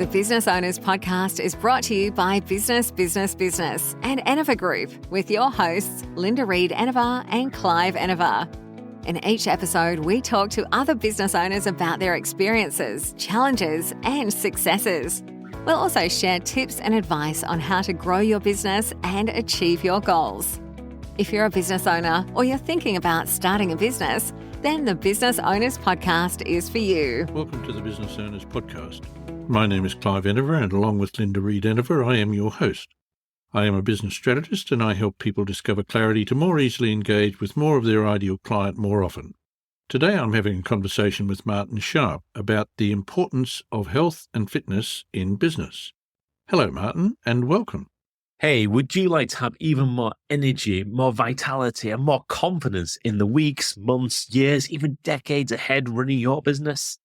The Business Owners Podcast is brought to you by Business and Enever Group with your hosts, Linda Reed Enever and Clive Enever. In each episode, we talk to other business owners about their experiences, challenges, and successes. We'll also share tips and advice on how to grow your business and achieve your goals. If you're a business owner or you're thinking about starting a business, then the Business Owners Podcast is for you. Welcome to the Business Owners Podcast. My name is Clive Enever, and along with Linda Reed Enever, I am your host. I am a business strategist, and I help people discover clarity to more easily engage with more of their ideal client more often. Today I'm having a conversation with Martin Sharp about the importance of health and fitness in business. Hello, Martin, and welcome. Hey, would you like to have even more energy, more vitality, and more confidence in the weeks, months, years, even decades ahead running your business?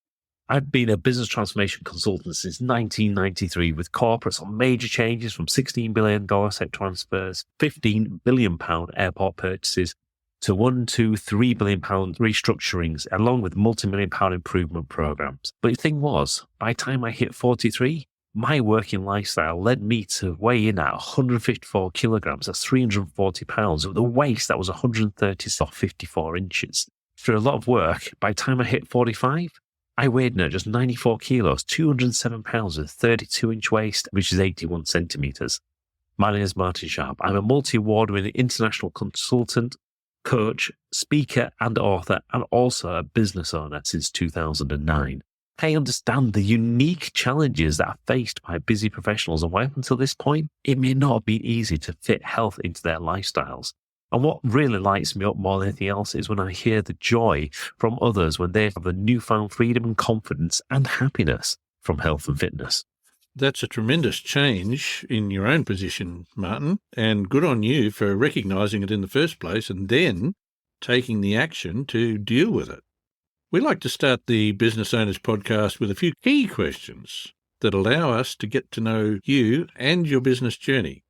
I've been a business transformation consultant since 1993 with corporates on major changes from $16 billion asset transfers, £15 billion airport purchases, to £3 billion restructurings, along with multi-million pound improvement programs. But the thing was, by the time I hit 43, my working lifestyle led me to weigh in at 154 kilograms, that's 340 pounds, with a waist that was 54 inches. Through a lot of work, by the time I hit 45, I weighed in at just 94 kilos, 207 pounds, with a 32-inch waist, which is 81 centimeters. My name is Martin Sharp. I'm a multi-award-winning international consultant, coach, speaker, and author, and also a business owner since 2009. I understand the unique challenges that are faced by busy professionals, and why up until this point, it may not have been easy to fit health into their lifestyles. And what really lights me up more than anything else is when I hear the joy from others when they have the newfound freedom and confidence and happiness from health and fitness. That's a tremendous change in your own position, Martin, and good on you for recognising it in the first place and then taking the action to deal with it. We like to start the Business Owners Podcast with a few key questions that allow us to get to know you and your business journey.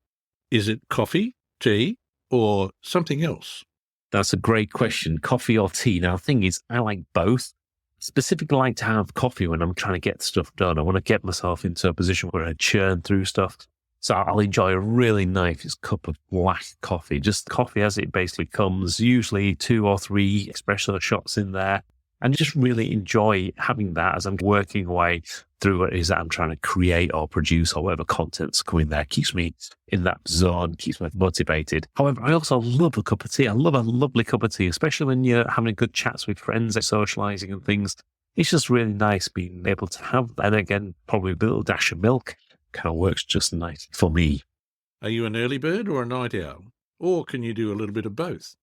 Is it coffee, tea, or something else? That's a great question. Coffee or tea? Now, the thing is, I like both. Specifically like to have coffee when I'm trying to get stuff done. I want to get myself into a position where I churn through stuff. So I'll enjoy a really nice cup of black coffee, just coffee as it basically comes, usually 2 or 3 espresso shots in there. And just really enjoy having that as I'm working away through what it is that I'm trying to create or produce or whatever content's coming there. Keeps me in that zone, keeps me motivated. However, I also love a cup of tea. I love a lovely cup of tea, especially when you're having good chats with friends, socializing and things. It's just really nice being able to have that. And again, probably a little dash of milk kind of works just nice for me. Are you an early bird or a night owl? Or can you do a little bit of both?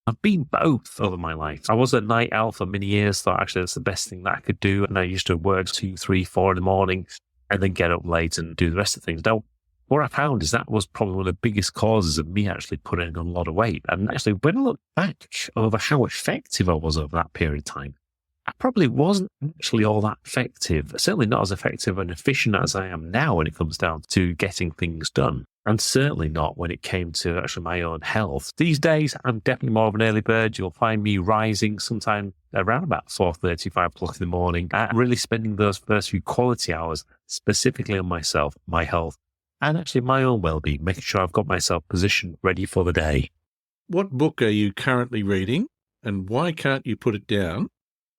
I've been both over my life. I was a night owl for many years, thought actually that's the best thing that I could do. And I used to work 2, 3, 4 in the morning and then get up late and do the rest of things. Now, what I found is that was probably one of the biggest causes of me actually putting on a lot of weight. And actually, when I look back over how effective I was over that period of time, I probably wasn't actually all that effective, certainly not as effective and efficient as I am now when it comes down to getting things done. And certainly not when it came to actually my own health. These days, I'm definitely more of an early bird. You'll find me rising sometime around about 4:30, 5 o'clock in the morning, really spending those first few quality hours specifically on myself, my health, and actually my own well-being, making sure I've got myself positioned ready for the day. What book are you currently reading, and why can't you put it down?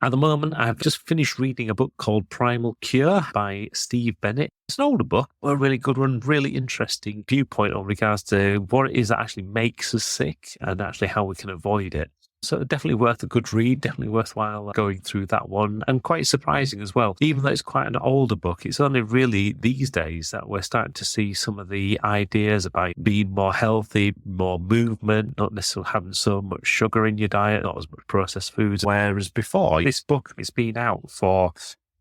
At the moment, I've just finished reading a book called Primal Cure by Steve Bennett. It's an older book, but a really good one, really interesting viewpoint on regards to what it is that actually makes us sick and actually how we can avoid it. So definitely worth a good read, definitely worthwhile going through that one, and quite surprising as well. Even though it's quite an older book, it's only really these days that we're starting to see some of the ideas about being more healthy, more movement, not necessarily having so much sugar in your diet, not as much processed foods. Whereas before, this book, it's been out for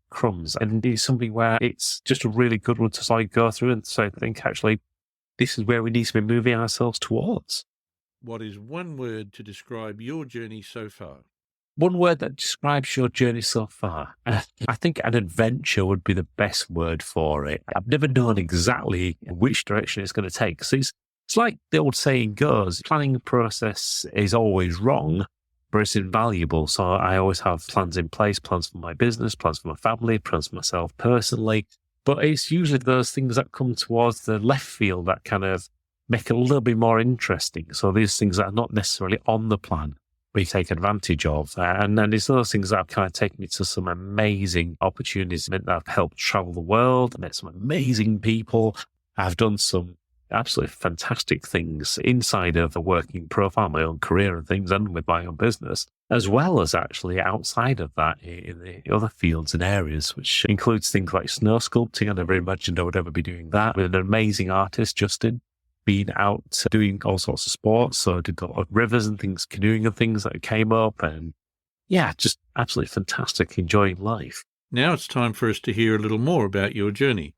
crumbs, and it's something where it's just a really good one to sort of go through. And so I think actually this is where we need to be moving ourselves towards. What is one word to describe your journey so far? One word that describes your journey so far. I think an adventure would be the best word for it. I've never known exactly which direction it's going to take. So it's like the old saying goes, planning process is always wrong, but it's invaluable. So I always have plans in place, plans for my business, plans for my family, plans for myself personally. But it's usually those things that come towards the left field that kind of make it a little bit more interesting. So these things that are not necessarily on the plan, we take advantage of. And then it's those things that have kind of taken me to some amazing opportunities that I've helped travel the world, met some amazing people. I've done some absolutely fantastic things inside of a working profile, my own career and things, and with my own business, as well as actually outside of that in the other fields and areas, which includes things like snow sculpting. I never imagined I would ever be doing that with an amazing artist, Justin, being out doing all sorts of sports. So I did a lot of rivers and things, canoeing and things that came up. And yeah, just absolutely fantastic, enjoying life. Now it's time for us to hear a little more about your journey,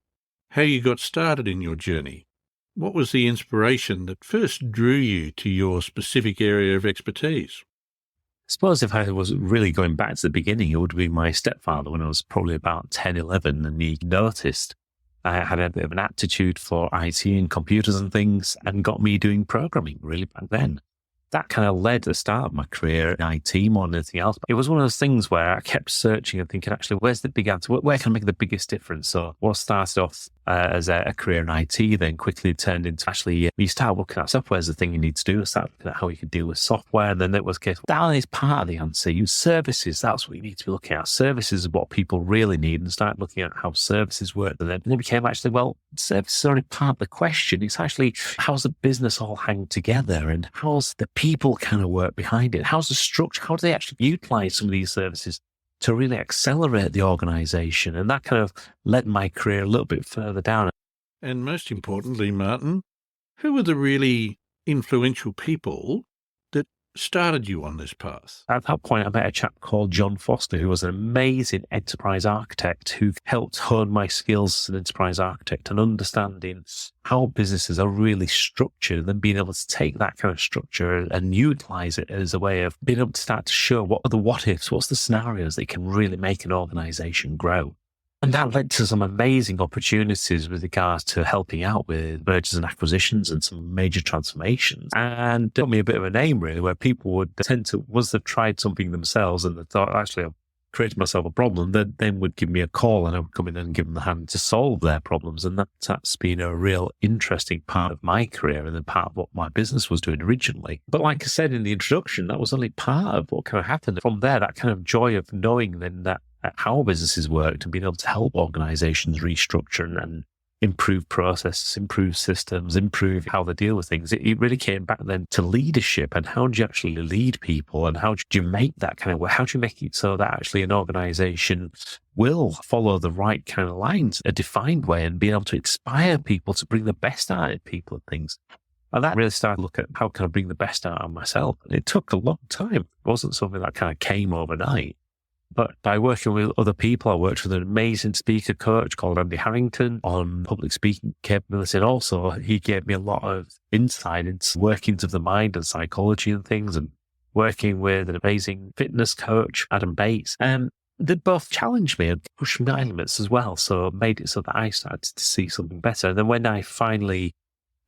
how you got started in your journey. What was the inspiration that first drew you to your specific area of expertise? I suppose if I was really going back to the beginning, it would be my stepfather when I was probably about 10, 11, and he noticed I had a bit of an aptitude for IT and computers and things and got me doing programming really back then. That kind of led to the start of my career in IT more than anything else. But it was one of those things where I kept searching and thinking, actually, where's the big answer? Where can I make the biggest difference? So what started off as a career in IT then quickly turned into actually, you start looking at software as the thing you need to do, start looking at how you can deal with software. And then it was case, that is part of the answer. Use services. That's what you need to be looking at. Services is what people really need, and start looking at how services work. And then it became actually, well, services are only part of the question. It's actually, how's the business all hang together, and how's the people kind of work behind it? How's the structure? How do they actually utilize some of these services to really accelerate the organization? And that kind of led my career a little bit further down. And most importantly, Martin, who were the really influential people that started you on this path? At that point, I met a chap called John Foster, who was an amazing enterprise architect who helped hone my skills as an enterprise architect and understanding how businesses are really structured, and then being able to take that kind of structure and utilize it as a way of being able to start to show what are the what ifs, what's the scenarios that can really make an organization grow. And that led to some amazing opportunities with regards to helping out with mergers and acquisitions and some major transformations. And got me a bit of a name, really, where people would tend to, once they've tried something themselves and they thought, actually, I've created myself a problem, then would give me a call and I would come in and give them the hand to solve their problems. And that's been a real interesting part of my career and then part of what my business was doing originally. But like I said in the introduction, that was only part of what kind of happened. From there, that kind of joy of knowing then that how businesses worked and being able to help organizations restructure and improve processes, improve systems, improve how they deal with things. It really came back then to leadership and how do you actually lead people and how do you make that kind of work? How do you make it so that actually an organization will follow the right kind of lines, a defined way, and be able to inspire people to bring the best out of people and things. And that really started to look at how can I bring the best out of myself. And it took a long time. It wasn't something that kind of came overnight. But by working with other people, I worked with an amazing speaker coach called Andy Harrington on public speaking capability. And also he gave me a lot of insight into workings of the mind and psychology and things, and working with an amazing fitness coach, Adam Bates. And they both challenged me and pushed my limits as well. So it made it so that I started to see something better. And then when I finally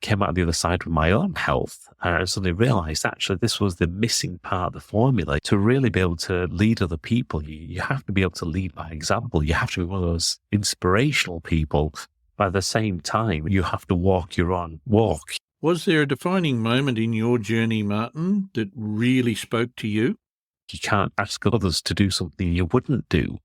came out the other side with my own health, I suddenly realized actually this was the missing part of the formula. To really be able to lead other people, you have to be able to lead by example. You have to be one of those inspirational people. By the same time, you have to walk your own walk. Was there a defining moment in your journey, Martin, that really spoke to you? You can't ask others to do something you wouldn't do,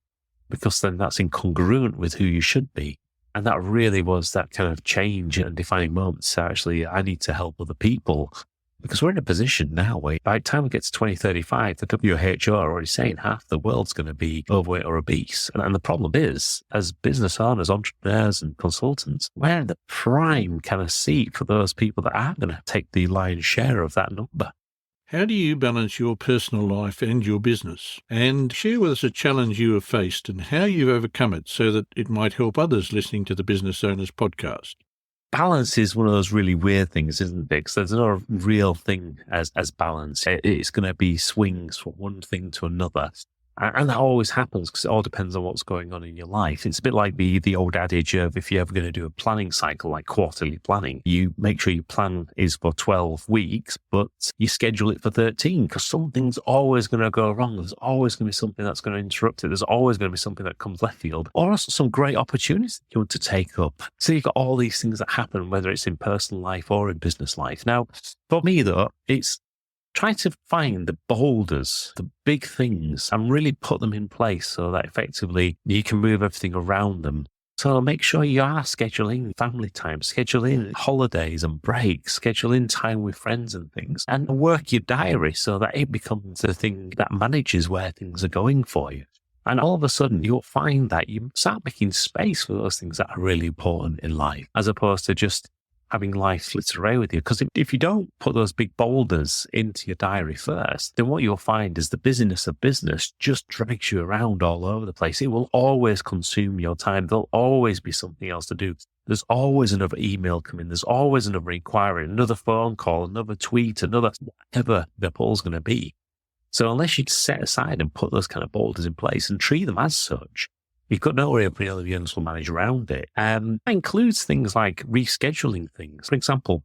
because then that's incongruent with who you should be. And that really was that kind of change and defining moment. So actually, I need to help other people, because we're in a position now where by the time we get to 2035, the WHO are already saying half the world's going to be overweight or obese. And the problem is, as business owners, entrepreneurs and consultants, we're in the prime kind of seat for those people that are going to take the lion's share of that number. How do you balance your personal life and your business? And share with us a challenge you have faced and how you've overcome it so that it might help others listening to the Business Owners podcast. Balance is one of those really weird things, isn't it? Because there's not a real thing as balance. It's going to be swings from one thing to another. And that always happens because it all depends on what's going on in your life. It's a bit like the old adage of if you're ever going to do a planning cycle, like quarterly planning, you make sure your plan is for 12 weeks, but you schedule it for 13 because something's always going to go wrong. There's always going to be something that's going to interrupt it. There's always going to be something that comes left field or some great opportunities you want to take up. So you've got all these things that happen, whether it's in personal life or in business life. Now, for me though, it's try to find the boulders, the big things, and really put them in place so that effectively you can move everything around them. So make sure you are scheduling family time, scheduling holidays and breaks, scheduling time with friends and things, and work your diary so that it becomes the thing that manages where things are going for you. And all of a sudden, you'll find that you start making space for those things that are really important in life, as opposed to just having life flitter away with you. Because if you don't put those big boulders into your diary first, then what you'll find is the busyness of business just drags you around all over the place. It will always consume your time. There'll always be something else to do. There's always another email coming. There's always another inquiry, another phone call, another tweet, another whatever the poll's going to be. So unless you set aside and put those kind of boulders in place and treat them as such, you've got no way of being able to manage around it. That includes things like rescheduling things. For example,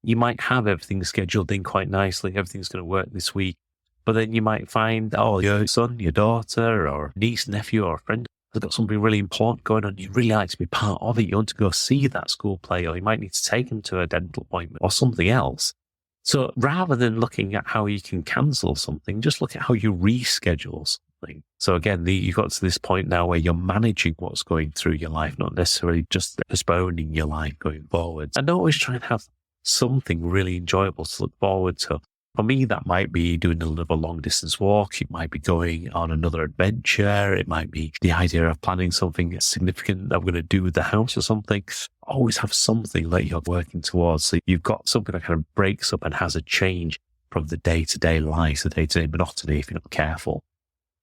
you might have everything scheduled in quite nicely. Everything's going to work this week. But then you might find, your son, your daughter, or niece, nephew, or a friend has got something really important going on. You really like to be part of it. You want to go see that school play, or you might need to take them to a dental appointment or something else. So rather than looking at how you can cancel something, just look at how you reschedule something. So again, you've got to this point now where you're managing what's going through your life, not necessarily just postponing your life going forward. And always try and have something really enjoyable to look forward to. For me, that might be doing another long distance walk. It might be going on another adventure. It might be the idea of planning something significant that we're going to do with the house or something. Always have something that you're working towards. So you've got something that kind of breaks up and has a change from the day-to-day life, the day-to-day monotony if you're not careful.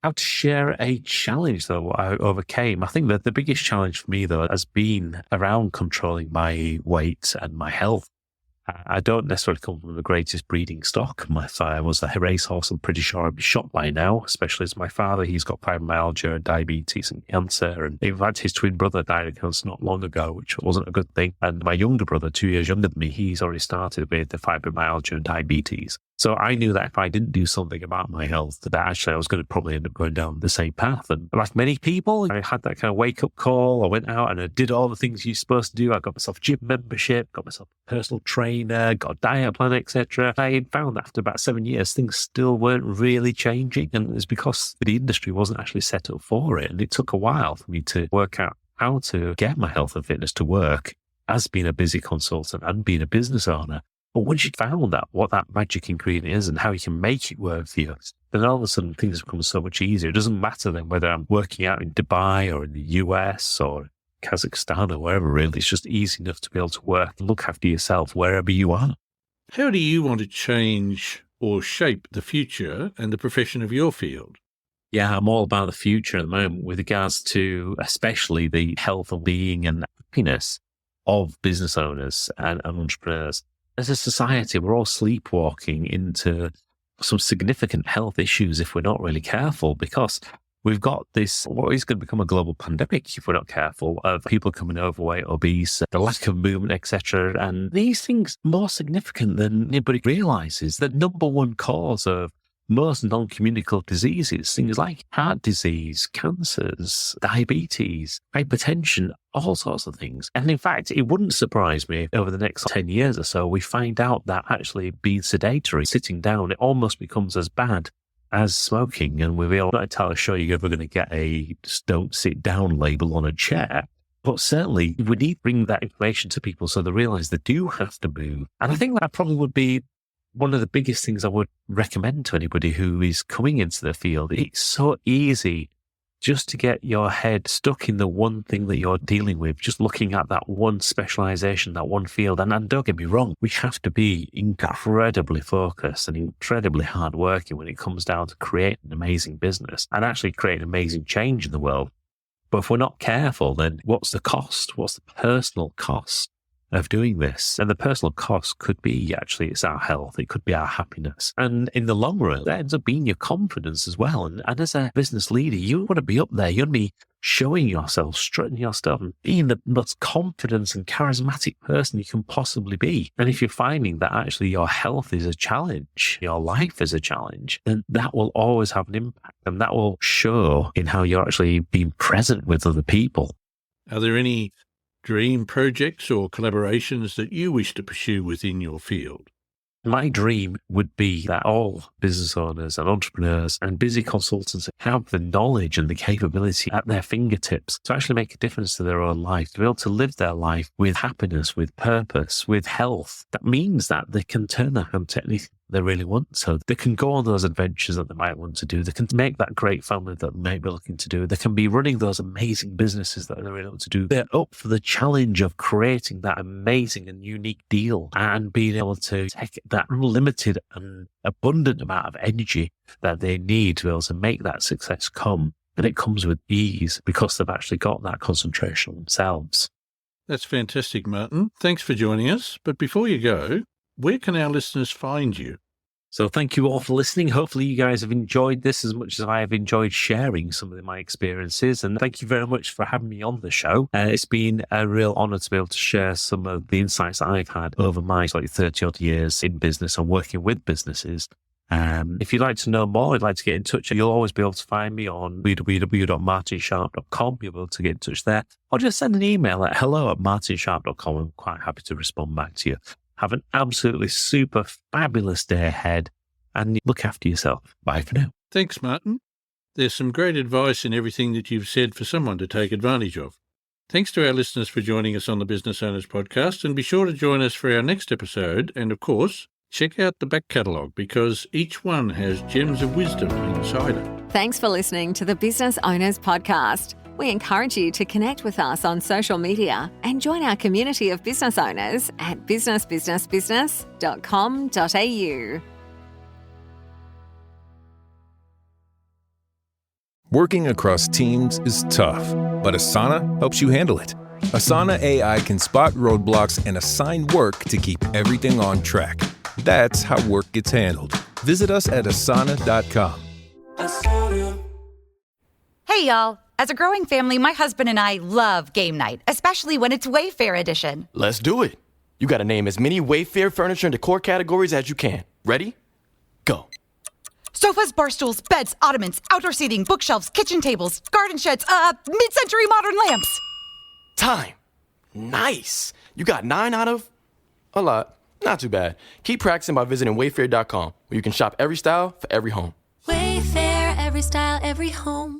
How to share a challenge, though, I overcame. I think that the biggest challenge for me, though, has been around controlling my weight and my health. I don't necessarily come from the greatest breeding stock. If I was a racehorse, I'm pretty sure I'd be shot by now, especially as my father. He's got fibromyalgia, diabetes and cancer. And in fact, his twin brother died of cancer not long ago, which wasn't a good thing. And my younger brother, 2 years younger than me, he's already started with the fibromyalgia and diabetes. So I knew that if I didn't do something about my health, that actually I was going to probably end up going down the same path. And like many people, I had that kind of wake-up call. I went out and I did all the things you're supposed to do. I got myself a gym membership, got myself a personal trainer, got a diet plan, etc. I found that after about 7 years, things still weren't really changing. And it's because the industry wasn't actually set up for it. And it took a while for me to work out how to get my health and fitness to work as being a busy consultant and being a business owner. But once you found that, what that magic ingredient is and how you can make it work for you, then all of a sudden things become so much easier. It doesn't matter then whether I'm working out in Dubai or in the US or Kazakhstan or wherever, really. It's just easy enough to be able to work and look after yourself wherever you are. How do you want to change or shape the future and the profession of your field? Yeah, I'm all about the future at the moment with regards to especially the health and being and happiness of business owners and entrepreneurs. As a society, we're all sleepwalking into some significant health issues if we're not really careful, because we've got this, what is going to become a global pandemic if we're not careful, of people becoming overweight, obese, the lack of movement, etc. And these things are more significant than anybody realizes. The number one cause of most non-communicable diseases, things like heart disease, cancers, diabetes, hypertension, all sorts of things. And in fact, it wouldn't surprise me if over the next 10 years or so, we find out that actually being sedentary, sitting down, it almost becomes as bad as smoking. And we're not entirely sure you're ever going to get a just don't sit down label on a chair. But certainly, we need to bring that information to people so they realize they do have to move. And I think that probably would be one of the biggest things I would recommend to anybody who is coming into the field. It's so easy just to get your head stuck in the one thing that you're dealing with, just looking at that one specialization, that one field. And don't get me wrong, we have to be incredibly focused and incredibly hardworking when it comes down to creating an amazing business and actually creating amazing change in the world. But if we're not careful, then what's the cost? What's the personal cost of doing this. And the personal cost could be actually it's our health, it could be our happiness. And in the long run, that ends up being your confidence as well. And as a business leader, you want to be up there. You want to be showing yourself, strutting your stuff, and being the most confident and charismatic person you can possibly be. And if you're finding that actually your health is a challenge, your life is a challenge, then that will always have an impact. And that will show in how you're actually being present with other people. Are there any dream projects or collaborations that you wish to pursue within your field? My dream would be that all business owners and entrepreneurs and busy consultants have the knowledge and the capability at their fingertips to actually make a difference to their own life, to be able to live their life with happiness, with purpose, with health. That means that they can turn their hand to anything they really want. So they can go on those adventures that they might want to do. They can make that great family that they may be looking to do. They can be running those amazing businesses that they really want to do. They're up for the challenge of creating that amazing and unique deal and being able to take that unlimited and abundant amount of energy that they need to be able to make that success come. And it comes with ease because they've actually got that concentration on themselves. That's fantastic, Martin. Thanks for joining us. But before you go, where can our listeners find you? So thank you all for listening. Hopefully you guys have enjoyed this as much as I have enjoyed sharing some of my experiences. And thank you very much for having me on the show. It's been a real honor to be able to share some of the insights that I've had over my 30 odd years in business and working with businesses. If you'd like to know more, I'd like to get in touch. You'll always be able to find me on www.martinsharp.com. You'll be able to get in touch there. Or just send an email at hello@martinsharp.com. I'm quite happy to respond back to you. Have an absolutely super fabulous day ahead and look after yourself. Bye for now. Thanks, Martin. There's some great advice in everything that you've said for someone to take advantage of. Thanks to our listeners for joining us on the Business Owners Podcast, and be sure to join us for our next episode. And of course, check out the back catalogue because each one has gems of wisdom inside it. Thanks for listening to the Business Owners Podcast. We encourage you to connect with us on social media and join our community of business owners at businessbusinessbusiness.com.au. Working across teams is tough, but Asana helps you handle it. Asana AI can spot roadblocks and assign work to keep everything on track. That's how work gets handled. Visit us at asana.com. Hey, y'all. As a growing family, my husband and I love game night, especially when it's Wayfair edition. Let's do it. You got to name as many Wayfair furniture and decor categories as you can. Ready? Go. Sofas, bar stools, beds, ottomans, outdoor seating, bookshelves, kitchen tables, garden sheds, mid-century modern lamps. Time. Nice. You got 9 out of a lot. Not too bad. Keep practicing by visiting Wayfair.com, where you can shop every style for every home. Wayfair, every style, every home.